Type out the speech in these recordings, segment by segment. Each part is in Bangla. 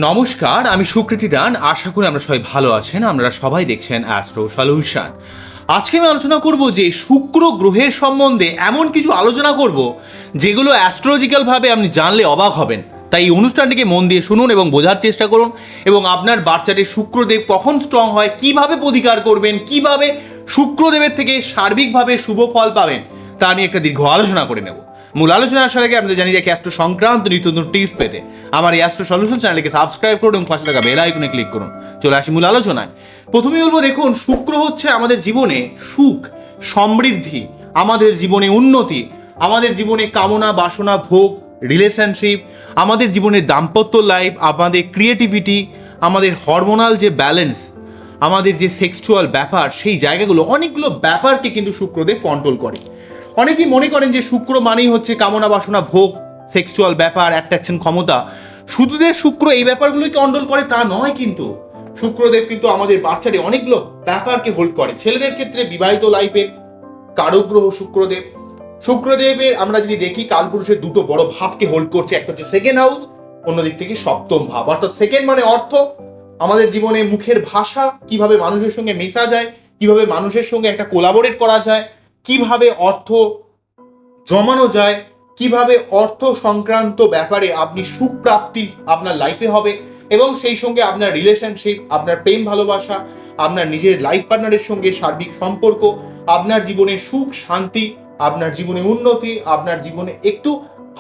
নমস্কার, আমি সুকৃতি দান। আশা করি আমরা সবাই ভালো আছেন। আপনারা সবাই দেখছেন অ্যাস্ট্রো সলিউশন। আজকে আমি আলোচনা করব যে শুক্র গ্রহের সম্বন্ধে এমন কিছু আলোচনা করব যেগুলো অ্যাস্ট্রোলজিক্যালভাবে আপনি জানলে অবাক হবেন। তাই এই অনুষ্ঠানটিকে মন দিয়ে শুনুন এবং বোঝার চেষ্টা করুন, এবং আপনার বাচ্চাটির শুক্রদেব কখন স্ট্রং হয়, কিভাবে প্রতিকার করবেন, কিভাবে শুক্রদেবের থেকে সার্বিকভাবে শুভ ফল পাবেন তা নিয়ে একটা দীর্ঘ আলোচনা করে নেব। মূল আলোচনা আসার আগে আপনাদের জানিয়ে রাখি, অ্যাস্ট্রো সংক্রান্ত নিত্য নতুন টিপস পেতে আমার এই অ্যাস্ট্রো সলিউশন চ্যানেলকে সাবস্ক্রাইব করুন এবং পাশে থাকা বেল আইকনে ক্লিক করুন। চলে আসি মূল আলোচনায়। প্রথমেই বলবো, দেখুন, শুক্র হচ্ছে আমাদের জীবনে সুখ, সমৃদ্ধি, আমাদের জীবনে উন্নতি, আমাদের জীবনে কামনা বাসনা ভোগ, রিলেশনশিপ, আমাদের জীবনের দাম্পত্য লাইফ, আমাদের ক্রিয়েটিভিটি, আমাদের হরমোনাল যে ব্যালেন্স, আমাদের যে সেক্সুয়াল ব্যাপার, সেই জায়গাগুলো, অনেকগুলো ব্যাপারকে কিন্তু শুক্রদেব কন্ট্রোল করে। অনেকেই মনে করেন যে শুক্র মানেই হচ্ছে কামনা বাসনা ভোগ, সেক্সুয়াল ব্যাপার, অ্যাট্রাকশন ক্ষমতা। শুধু যে শুক্র এই ব্যাপারগুলোকে কন্ট্রোল করে তা নয়, কিন্তু শুক্রদেব কিন্তু আমাদের বাচ্চাদের অনেকগুলো ব্যাপারকে হোল্ড করে। ছেলেদের ক্ষেত্রে বিবাহিত লাইফের কারক গ্রহ শুক্রদেব। শুক্রদেবের আমরা যদি দেখি, কালপুরুষের দুটো বড় ভাবকে হোল্ড করছে, একটা হচ্ছে সেকেন্ড হাউস, অন্যদিক থেকে সপ্তম ভাব। অর্থাৎ সেকেন্ড মানে অর্থ, আমাদের জীবনে মুখের ভাষা, কিভাবে মানুষের সঙ্গে মেশা যায়, কিভাবে মানুষের সঙ্গে একটা কোলাবোরেট করা যায়, কিভাবে অর্থ জমানো যায়, কিভাবে অর্থ সংক্রান্ত ব্যাপারে আপনি সুখ প্রাপ্তি আপনার লাইফে হবে, এবং সেই সঙ্গে আপনার রিলেশনশিপ, আপনার প্রেম ভালোবাসা, আপনার নিজের লাইফ পার্টনারের সঙ্গে সার্বিক সম্পর্ক, আপনার জীবনে সুখ শান্তি, আপনার জীবনে উন্নতি, আপনার জীবনে একটু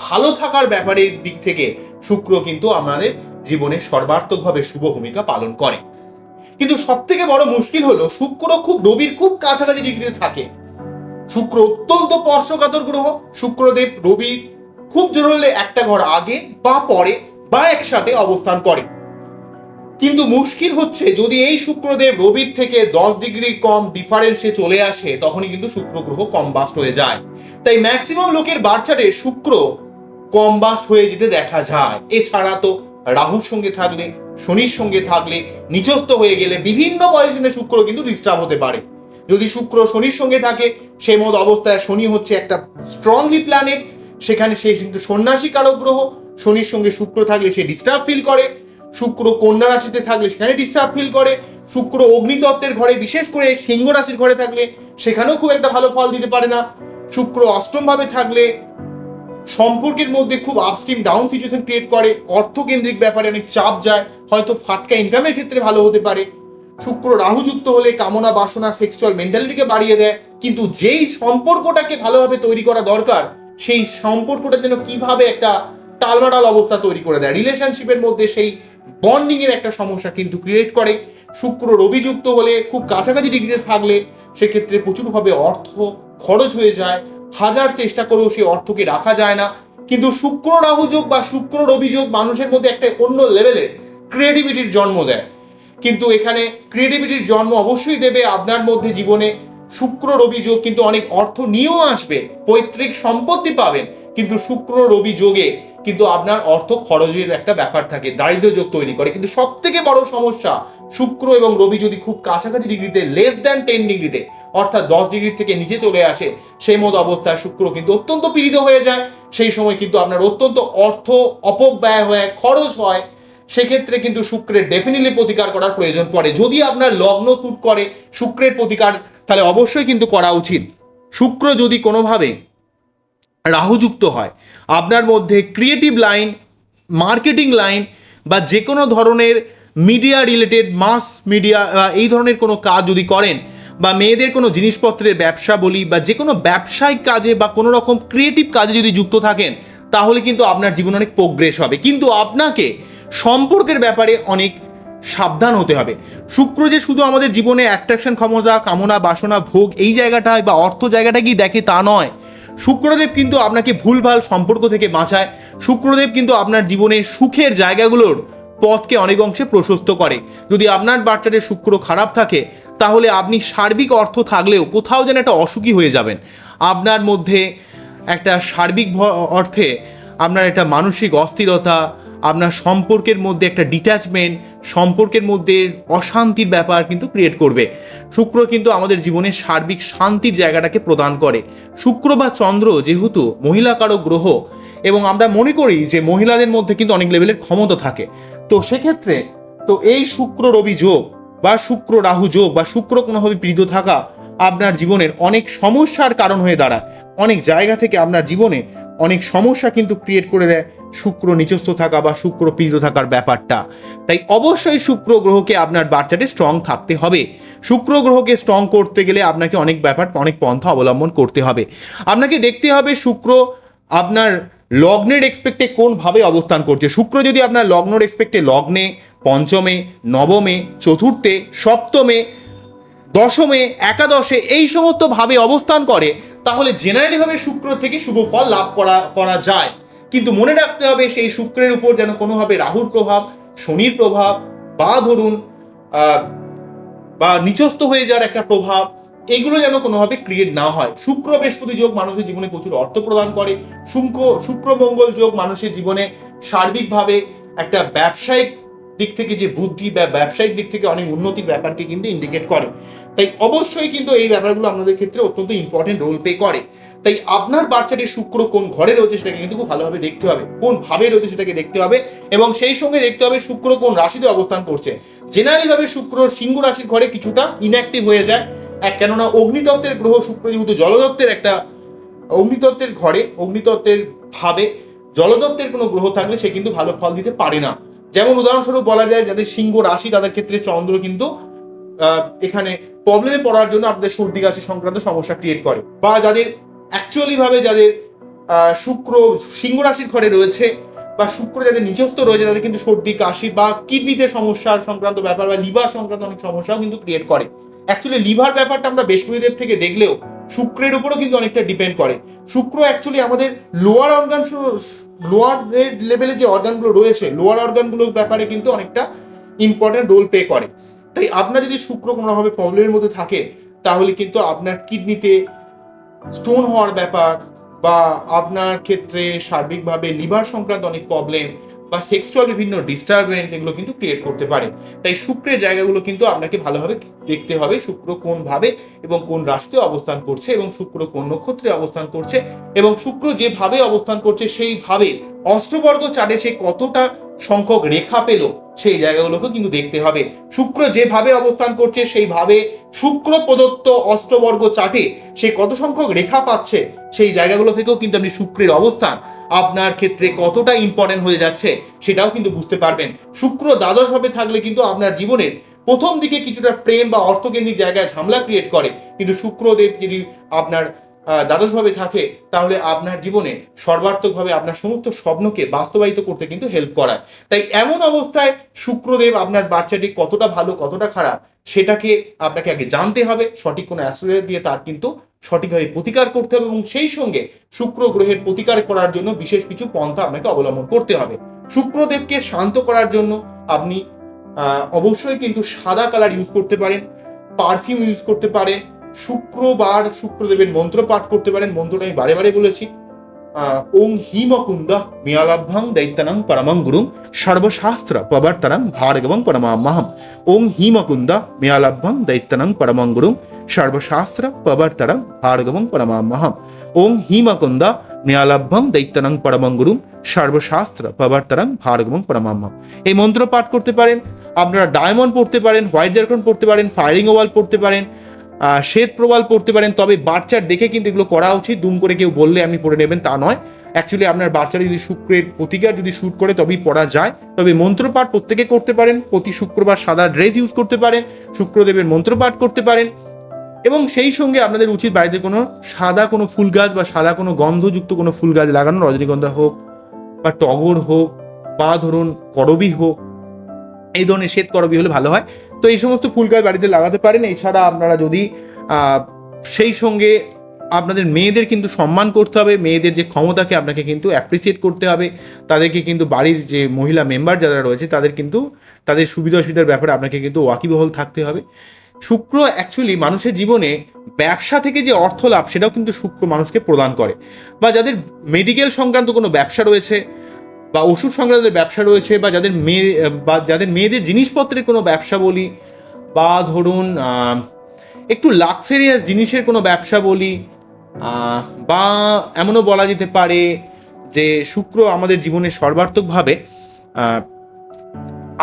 ভালো থাকার ব্যাপারের দিক থেকে শুক্র কিন্তু আমাদের জীবনে সর্বার্থকভাবে শুভ ভূমিকা পালন করে। কিন্তু সব থেকে বড় মুশকিল হলো, শুক্র খুব রবির খুব কাছাকাছি ডিগ্রিতে থাকে। শুক্র অত্যন্ত স্পর্শকাতর গ্রহ। শুক্রদেব রবি খুব জোর হলে একটা ঘর আগে বা পরে বা একসাথে অবস্থান করে। কিন্তু মুশকিল হচ্ছে, যদি এই শুক্রদেব রবির থেকে 10 ডিগ্রি কম ডিফারেন্সে চলে আসে, তখনই কিন্তু শুক্র গ্রহ কম্বাস্ট হয়ে যায়। তাই ম্যাক্সিমাম লোকের বার্চারে শুক্র কম্বাস্ট হয়ে যেতে দেখা যায়। এছাড়া তো রাহুর সঙ্গে থাকলে, শনির সঙ্গে থাকলে, নিচস্থ হয়ে গেলে বিভিন্ন পজিশনে শুক্র কিন্তু ডিস্টার্ব হতে পারে। যদি শুক্র শনির সঙ্গে থাকে, সেই মত অবস্থায় শনি হচ্ছে একটা স্ট্রংলি প্ল্যানেট, সেখানে সে কিন্তু সন্ন্যাসী কারক গ্রহ। শনির সঙ্গে শুক্র থাকলে সে ডিস্টার্ব ফিল করে। শুক্র কন্যা রাশিতে থাকলে সেখানে ডিস্টার্ব ফিল করে। শুক্র অগ্নিতত্ত্বের ঘরে, বিশেষ করে সিংহ রাশির ঘরে থাকলে সেখানেও খুব একটা ভালো ফল দিতে পারে না। শুক্র অষ্টম ভাবে থাকলে সম্পর্কের মধ্যে খুব আপস্ট্রিম ডাউন সিচুয়েশন ক্রিয়েট করে, অর্থকেন্দ্রিক ব্যাপারে অনেক চাপ যায়, হয়তো ফাটকা ইনকামের ক্ষেত্রে ভালো হতে পারে। শুক্র রাহুযুক্ত হলে কামনা বাসনা সেক্সুয়াল মেন্টালিটিকে বাড়িয়ে দেয়। কিন্তু যেই সম্পর্কটাকে ভালোভাবে তৈরি করা দরকার, সেই সম্পর্কটা যেন কিভাবে একটা টালমাটাল অবস্থা তৈরি করে দেয়, রিলেশনশিপের মধ্যে সেই বন্ডিং এর একটা সমস্যা কিন্তু ক্রিয়েট করে। শুক্র রবিযুক্ত হলে খুব কাছাকাছি ডিগ্রিতে থাকলে সেক্ষেত্রে প্রচুরভাবে অর্থ খরচ হয়ে যায়, হাজার চেষ্টা করেও সেই অর্থকে রাখা যায় না। কিন্তু শুক্র রাহু যোগ বা শুক্র রবি যোগ মানুষের মধ্যে একটা অন্য লেভেলের ক্রিয়েটিভিটির জন্ম দেয়। কিন্তু এখানে ক্রিয়েটিভিটির জন্ম অবশ্যই দেবে আপনার মধ্যে জীবনে। শুক্র রবি যোগ কিন্তু অনেক অর্থ নিয়েও আসবে, পৈতৃক সম্পত্তি পাবেন, কিন্তু শুক্র রবি যোগে কিন্তু আপনার অর্থ খরচের একটা ব্যাপার থাকে, দারিদ্র যোগ তৈরি করে। কিন্তু সব থেকে বড় সমস্যা, শুক্র এবং রবি যদি খুব কাছাকাছি ডিগ্রিতে, লেস দ্যান 10 ডিগ্রিতে, অর্থাৎ 10 ডিগ্রি থেকে নিচে চলে আসে, সেই মতো অবস্থায় শুক্র কিন্তু অত্যন্ত পীড়িত হয়ে যায়। সেই সময় কিন্তু আপনার অত্যন্ত অর্থ অপব্যয় হয়, খরচ হয়। সেক্ষেত্রে কিন্তু শুক্রের ডেফিনেটলি প্রতিকার করার প্রয়োজন পড়ে। যদি আপনার লগ্ন স্যুট করে শুক্রের প্রতিকার, তাহলে অবশ্যই কিন্তু করা উচিত। শুক্র যদি কোনোভাবে রাহুযুক্ত হয়, আপনার মধ্যে ক্রিয়েটিভ লাইন, মার্কেটিং লাইন বা যে কোনো ধরনের মিডিয়া রিলেটেড, মাস মিডিয়া, এই ধরনের কোনো কাজ যদি করেন, বা মেয়েদের কোনো জিনিসপত্রের ব্যবসা বলি, বা যে কোনো ব্যবসায়িক কাজে বা কোনো রকম ক্রিয়েটিভ কাজে যদি যুক্ত থাকেন, তাহলে কিন্তু আপনার জীবনে অনেক প্রোগ্রেস হবে। কিন্তু আপনাকে সম্পর্কের ব্যাপারে অনেক সাবধান হতে হবে। শুক্র যে শুধু আমাদের জীবনে অ্যাট্রাকশন ক্ষমতা, কামনা বাসনা ভোগ এই জায়গাটায় বা অর্থ জায়গাটাকেই দেখে তা নয়। শুক্রদেব কিন্তু আপনাকে ভুলভাল সম্পর্ক থেকে বাঁচায়। শুক্রদেব কিন্তু আপনার জীবনের সুখের জায়গাগুলোর পথকে অনেক অংশে প্রশস্ত করে। যদি আপনার বাচ্চাদের শুক্র খারাপ থাকে, তাহলে আপনি সার্বিক অর্থ থাকলেও কোথাও যেন একটা অসুখী হয়ে যাবেন। আপনার মধ্যে একটা সার্বিক অর্থে আপনার একটা মানসিক অস্থিরতা, আপনার সম্পর্কের মধ্যে একটা ডিট্যাচমেন্ট, সম্পর্কের মধ্যে অশান্তির ব্যাপার কিন্তু ক্রিয়েট করবে। শুক্র কিন্তু আমাদের জীবনে সার্বিক শান্তির জায়গাটাকে প্রদান করে। শুক্র বা চন্দ্র যেহেতু মহিলাকারক গ্রহ, এবং আমরা মনে করি যে মহিলাদের মধ্যে কিন্তু অনেক লেভেলের ক্ষমতা থাকে, তো সেক্ষেত্রে তো এই শুক্র রবি যোগ বা শুক্র রাহু যোগ বা শুক্র কোনোভাবে পীড়িত থাকা আপনার জীবনের অনেক সমস্যার কারণ হয়ে দাঁড়ায়। অনেক জায়গা থেকে আপনার জীবনে অনেক সমস্যা কিন্তু ক্রিয়েট করে দেয় শুক্র নিচস্থ থাকা বা শুক্র পীড়িত থাকার ব্যাপারটা। তাই অবশ্যই শুক্র গ্রহকে আপনার বাচ্চাটি স্ট্রং থাকতে হবে। শুক্র গ্রহকে স্ট্রং করতে গেলে আপনাকে অনেক ব্যাপার অনেক পন্থা অবলম্বন করতে হবে। আপনাকে দেখতে হবে শুক্র আপনার লগ্নের এক্সপেক্টে কোনভাবে অবস্থান করছে। শুক্র যদি আপনার লগ্নের এক্সপেক্টে লগ্নে, পঞ্চমে, নবমে, চতুর্থে, সপ্তমে, দশমে, একাদশে এই সমস্ত ভাবে অবস্থান করে, তাহলে জেনারেলিভাবে শুক্র থেকে শুভ ফল লাভ করা যায়। কিন্তু মনে রাখতে হবে সেই শুক্রের উপর যেন কোনোভাবে রাহুর প্রভাব, শনির প্রভাব বা ধরুন বা নিচস্থ হয়ে যাওয়ার একটা প্রভাব, এগুলো যেন কোনোভাবে ক্রিয়েট না হয়। শুক্র বৃহস্পতি যোগ মানুষের জীবনে প্রচুর অর্থ প্রদান করে। শুক্র মঙ্গল যোগ মানুষের জীবনে সার্বিকভাবে একটা ব্যবসায়িক দিক থেকে যে বুদ্ধি বা ব্যবসায়িক দিক থেকে অনেক উন্নতির ব্যাপারকে কিন্তু ইন্ডিকেট করে। তাই অবশ্যই কিন্তু এই ব্যাপারগুলো আপনাদের ক্ষেত্রে অত্যন্ত ইম্পর্টেন্ট রোল প্লে করে। তাই আপনার বাচ্চাটির শুক্র কোন ঘরে রয়েছে সেটাকে কিন্তু খুব ভালোভাবে দেখতে হবে, কোন ভাবে রয়েছে সেটাকে দেখতে হবে, এবং সেই সঙ্গে দেখতে হবে শুক্র কোন রাশিতে অবস্থান করছে। জেনারেলি ভাবে শুক্র সিংহ রাশির ঘরে কিছুটা ইনঅ্যাক্টিভ হয়ে যায়, কেননা অগ্নিতত্ত্বের গ্রহ শুক্র যেহেতু জলতত্ত্বের একটা অগ্নিতত্ত্বের ঘরে, অগ্নিতত্ত্বের ভাবে জলতত্ত্বের কোনো গ্রহ থাকলে সে কিন্তু ভালো ফল দিতে পারে না। যেমন উদাহরণস্বরূপ বলা যায় যাদের সিংহ রাশি তাদের ক্ষেত্রে চন্দ্র কিন্তু এখানে প্রবলেমে পড়ার জন্য আপনাদের সর্দি কাশি সংক্রান্ত সমস্যা ক্রিয়েট করে, বা যাদের অ্যাকচুয়ালি ভাবে যাদের শুক্র সিংহ রাশির ঘরে রয়েছে বা শুক্র যাদের নিচস্থ রয়েছে তাদের কিন্তু সর্দি কাশি বা কিডনিতে সমস্যার সংক্রান্ত ব্যাপার বা লিভার সংক্রান্ত অনেক সমস্যাও কিন্তু ক্রিয়েট করে। অ্যাকচুয়ালি লিভার ব্যাপারটা আমরা বৃহস্পতিদেব থেকে দেখলেও শুক্রের উপরও কিন্তু অনেকটা ডিপেন্ড করে। শুক্র অ্যাকচুয়ালি আমাদের লোয়ার অর্গান, লোয়ার লেভেলে যে অর্গানগুলো রয়েছে লোয়ার অর্গানগুলোর ব্যাপারে কিন্তু অনেকটা ইম্পর্টেন্ট রোল প্লে করে। তাই আপনার যদি শুক্র কোনোভাবে প্রবলেমের মধ্যে থাকে তাহলে কিন্তু আপনার কিডনিতে স্টোন হওয়ার ব্যাপার বা আপনার ক্ষেত্রে সার্বিকভাবে লিভার সংক্রান্ত অনেক প্রবলেম বা সেক্সুয়াল বিভিন্ন ডিস্টারবেন্স এগুলো কিন্তু ক্রিয়েট করতে পারে। তাই শুক্রের জায়গাগুলো কিন্তু আপনাকে ভালোভাবে দেখতে হবে, শুক্র কোন ভাবে এবং কোন রাশিতে অবস্থান করছে এবং শুক্র কোন নক্ষত্রে অবস্থান করছে এবং শুক্র যেভাবে অবস্থান করছে সেইভাবে অষ্টবর্গ চার্টে সে কতটা সংখ্যক রেখা পেল সেই জায়গাগুলোকে কিন্তু দেখতে হবে। শুক্র যেভাবে অবস্থান করছে সেইভাবে শুক্র প্রদত্ত অষ্টবর্গ চার্টে সে কত সংখ্যক রেখা পাচ্ছে সেই জায়গাগুলো থেকেও কিন্তু আপনি শুক্রের অবস্থান আপনার ক্ষেত্রে কতটা ইম্পর্টেন্ট হয়ে যাচ্ছে সেটাও কিন্তু বুঝতে পারবেন। শুক্র দ্বাদশ ভাবে থাকলে কিন্তু আপনার জীবনের প্রথম দিকে কিছুটা প্রেম বা অর্থকেন্দ্রিক জায়গায় ঝামেলা ক্রিয়েট করে, কিন্তু শুক্রদেব যদি আপনার দ্বাদশভাবে থাকে তাহলে আপনার জীবনে সর্বার্থকভাবে আপনার সমস্ত স্বপ্নকে বাস্তবায়িত করতে কিন্তু হেল্প করায়। তাই এমন অবস্থায় শুক্রদেব আপনার বাচ্চাটি কতটা ভালো কতটা খারাপ সেটাকে আপনাকে আগে জানতে হবে, সঠিক কোনো অ্যাস্ট্রোলজার দিয়ে তার কিন্তু সঠিকভাবে প্রতিকার করতে হবে এবং সেই সঙ্গে শুক্র গ্রহের প্রতিকার করার জন্য বিশেষ কিছু পন্থা আপনাকে অবলম্বন করতে হবে। শুক্রদেবকে শান্ত করার জন্য আপনি অবশ্যই কিন্তু সাদা কালার ইউজ করতে পারেন, পারফিউম ইউজ করতে পারেন, শুক্রবার শুক্রদেবের মন্ত্র পাঠ করতে পারেন। মন্ত্রটা আমি বারে বারে বলেছি, ওং হিমকুন্দ মিয়ালাভ্যাং দৈত্যানাং পরমং গুরুং সর্বশাস্ত্র প্রবর্তনং ভার্গবং পরমামহম। ওং হিমকুন্দ মিয়ালাভ্যাং দৈত্যানাং পরমং গুরুং সর্বশাস্ত্র প্রবর্তনং ভার্গবং পরমামহম। ওং হিমকুন্দ মিয়ালাভ্যাং দৈত্যানাং পরমং গুরুং সর্বশাস্ত্র প্রবর্তনং ভার্গবং পরমামহম। এই মন্ত্র পাঠ করতে পারেন। আপনারা ডায়মন্ড পড়তে পারেন, হোয়াইট জারকন পড়তে পারেন, ফায়ারিং ওভাল পড়তে পারেন, শ্বেত প্রবাল পড়তে পারেন। তবে বাচ্চার দেখে কিন্তু এগুলো করা উচিত, দুম করে কেউ বললে আপনি পড়ে নেবেন তা নয়। অ্যাকচুয়ালি আপনার বাচ্চারা যদি শুক্রের প্রতিকার যদি শ্যুট করে তবেই পড়া যায়। তবে মন্ত্রপাঠ প্রত্যেকে করতে পারেন, প্রতি শুক্রবার সাদা ড্রেস ইউজ করতে পারেন, শুক্রদেবের মন্ত্রপাঠ করতে পারেন এবং সেই সঙ্গে আপনাদের উচিত বাড়িতে কোনো সাদা কোনো ফুল গাছ বা সাদা কোনো গন্ধযুক্ত কোনো ফুল গাছ লাগানো, রজনীগন্ধা হোক বা টগর হোক বা ধরুন করবী হোক, এই ধরনের শ্বেত করবী হলে ভালো হয়। তো এই সমস্ত ফুল গাছ বাড়িতে লাগাতে পারেন। এছাড়া আপনারা যদি সেই সঙ্গে আপনাদের মেয়েদের কিন্তু সম্মান করতে হবে, মেয়েদের যে ক্ষমতাকে আপনাকে কিন্তু অ্যাপ্রিসিয়েট করতে হবে, তাদেরকে কিন্তু বাড়ির যে মহিলা মেম্বার যারা রয়েছে তাদের কিন্তু তাদের সুবিধা অসুবিধার ব্যাপারে আপনাকে কিন্তু ওয়াকিবহল থাকতে হবে। শুক্র অ্যাকচুয়ালি মানুষের জীবনে ব্যবসা থেকে যে অর্থ লাভ সেটাও কিন্তু শুক্র মানুষকে প্রদান করে, বা যাদের মেডিকেল সংক্রান্ত কোনো ব্যবসা রয়েছে বা ওষুধ সংক্রান্ত ব্যবসা রয়েছে বা যাদের মেয়েদের জিনিসপত্রের কোনো ব্যবসা বলি বা ধরুন একটু লাক্সারিয়াস জিনিসের কোনো ব্যবসা বলি, বা এমনও বলা যেতে পারে যে শুক্র আমাদের জীবনে সর্বার্থকভাবে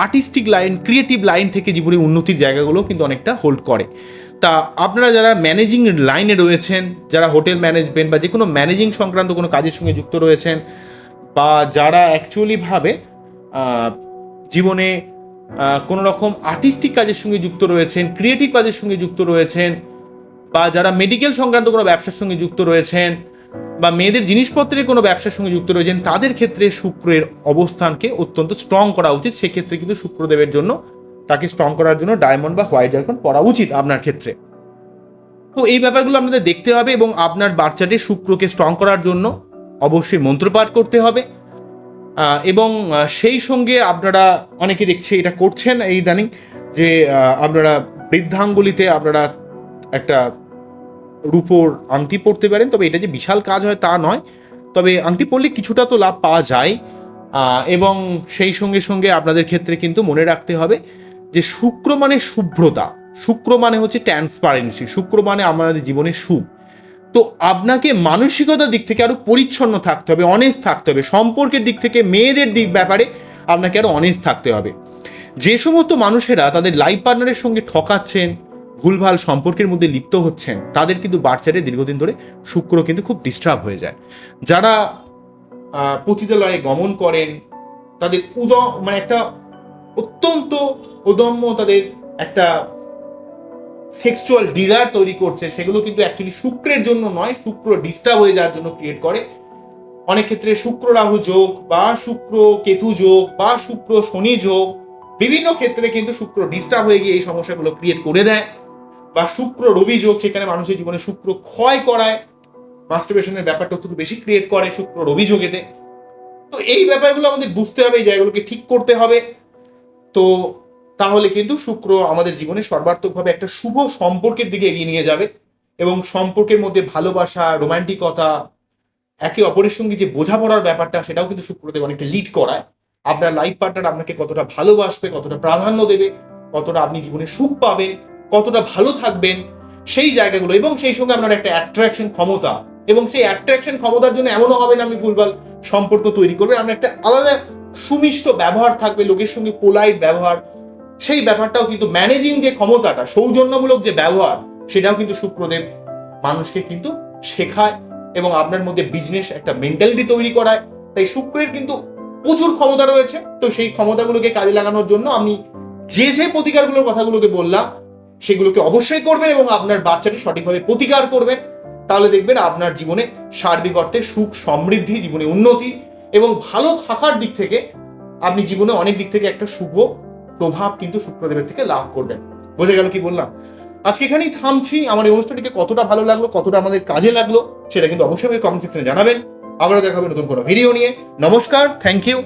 আর্টিস্টিক লাইন, ক্রিয়েটিভ লাইন থেকে জীবনে উন্নতির জায়গাগুলো কিন্তু অনেকটা হোল্ড করে। তা আপনারা যারা ম্যানেজিং লাইনে রয়েছেন, যারা হোটেল ম্যানেজমেন্ট বা যে কোনো ম্যানেজিং সংক্রান্ত কোনো কাজের সঙ্গে যুক্ত রয়েছেন, বা যারা অ্যাকচুয়ালিভাবে জীবনে কোনো রকম আর্টিস্টিক কাজের সঙ্গে যুক্ত রয়েছেন, ক্রিয়েটিভ কাজের সঙ্গে যুক্ত রয়েছেন, বা যারা মেডিকেল সংক্রান্ত কোনো ব্যবসার সঙ্গে যুক্ত রয়েছেন, বা মেয়েদের জিনিসপত্রের কোনো ব্যবসার সঙ্গে যুক্ত রয়েছেন, তাদের ক্ষেত্রে শুক্রের অবস্থানকে অত্যন্ত স্ট্রং করা উচিত। সেক্ষেত্রে কিন্তু শুক্রদেবের জন্য, তাকে স্ট্রং করার জন্য ডায়মন্ড বা হোয়াইট জারকন পরা উচিত আপনার ক্ষেত্রে। তো এই ব্যাপারগুলো আপনাদের দেখতে হবে, এবং আপনার বাচ্চাটি শুক্রকে স্ট্রং করার জন্য অবশ্যই মন্ত্রপাঠ করতে হবে। এবং সেই সঙ্গে আপনারা অনেকে দেখছে এটা করছেন এই ইদানিং, যে আপনারা বৃদ্ধাঙ্গুলিতে আপনারা একটা রূপোর আংটি পরতে পারেন। তবে এটা যে বিশাল কাজ হয় তা নয়, তবে আংটি পরলে কিছুটা তো লাভ পাওয়া যায়। এবং সেই সঙ্গে সঙ্গে আপনাদের ক্ষেত্রে কিন্তু মনে রাখতে হবে যে শুক্র মানে শুভ্রতা, শুক্র মানে হচ্ছে ট্রান্সপারেন্সি, শুক্র মানে আমাদের জীবনের সুখ। তো আপনাকে মানসিকতার দিক থেকে আরও পরিচ্ছন্ন থাকতে হবে, অনেস্ট থাকতে হবে। সম্পর্কের দিক থেকে মেয়েদের দিক ব্যাপারে আপনাকে আরও অনেস্ট থাকতে হবে। যে সমস্ত মানুষেরা তাদের লাইফ পার্টনারের সঙ্গে ঠকাচ্ছেন, ভুলভাল সম্পর্কের মধ্যে লিপ্ত হচ্ছেন, তাদের কিন্তু বাচ্চারে দীর্ঘদিন ধরে শুক্র কিন্তু খুব ডিস্টার্ব হয়ে যায়। যারা পতিতালয়ে গমন করেন, তাদের মানে একটা অত্যন্ত অদম্য তাদের একটা সেক্সুয়াল ডিজায়ার তৈরি করছে, সেগুলো কিন্তু অ্যাকচুয়ালি শুক্রের জন্য নয়, শুক্র ডিস্টার্ব হয়ে যাওয়ার জন্য ক্রিয়েট করে। অনেক ক্ষেত্রে শুক্র রাহু যোগ, বা শুক্র কেতু যোগ, বা শুক্র শনি যোগ, বিভিন্ন ক্ষেত্রে কিন্তু শুক্র ডিস্টার্ব হয়ে গিয়ে এই সমস্যাগুলো ক্রিয়েট করে দেয়। বা শুক্র রবি যোগ, সেখানে মানুষের জীবনে শুক্র ক্ষয় করায়, মাস্টারবেশনের ব্যাপারটা একটু বেশি ক্রিয়েট করে শুক্র রবি যোগেতে। তো এই ব্যাপারগুলো আমাদের বুঝতে হবে, এই জায়গাগুলোকে ঠিক করতে হবে। তো তাহলে কিন্তু শুক্র আমাদের জীবনে সর্বাত্মকভাবে একটা শুভ সম্পর্কের দিকে এগিয়ে নিয়ে যাবে, এবং সম্পর্কের মধ্যে ভালোবাসা, রোমান্টিকতা, একে অপরের সঙ্গে যে বোঝাপড়ার ব্যাপারটা, সেটাও কিন্তু শুক্রদেব অনেকটা লিড করায়। আপনার লাইফ পার্টনার আপনাকে কতটা ভালোবাসবে, কতটা প্রাধান্য দেবে, কতটা আপনি জীবনে সুখ পাবেন, কতটা ভালো থাকবেন, সেই জায়গাগুলো, এবং সেই সঙ্গে আপনার একটা অ্যাট্রাকশন ক্ষমতা, এবং সেই অ্যাট্রাকশন ক্ষমতার জন্য এমনও হবে না আপনি ভুলভাল সম্পর্ক তৈরি করবেন। আপনার একটা আলাদা সুমিষ্ট ব্যবহার থাকবে, লোকের সঙ্গে পোলাইট ব্যবহার, সেই ব্যাপারটাও কিন্তু ম্যানেজিং যে ক্ষমতাটা, সৌজন্যমূলক যে ব্যবহার, সেটাও কিন্তু শুক্রদেব মানুষকে কিন্তু শেখায়, এবং আপনার মধ্যে বিজনেস একটা মেন্টালিটি তৈরি করায়। তাই শুক্রের কিন্তু প্রচুর ক্ষমতা রয়েছে। তো সেই ক্ষমতাগুলোকে কাজে লাগানোর জন্য আমি যে যে প্রতিকারগুলোর কথাগুলোকে বললাম, সেগুলোকে অবশ্যই করবেন, এবং আপনার বাচ্চাটি সঠিকভাবে প্রতিকার করবেন। তাহলে দেখবেন আপনার জীবনে সার্বিক অর্থে সুখ, সমৃদ্ধি, জীবনে উন্নতি, এবং ভালো থাকার দিক থেকে আপনি জীবনে অনেক দিক থেকে একটা শুভ প্রভাব কিন্তু শুক্রদেবের থেকে লাভ করবেন। বোঝা গেল কি বললাম? আজকে এখানেই থামছি। আমার এই অনুষ্ঠানটিকে কতটা ভালো লাগলো, কতটা আমাদের কাজে লাগলো, সেটা কিন্তু অবশ্যই কমেন্ট সেকশনে জানাবেন। আবারও দেখা হবে নতুন কোনো ভিডিও নিয়ে। নমস্কার, থ্যাংক ইউ।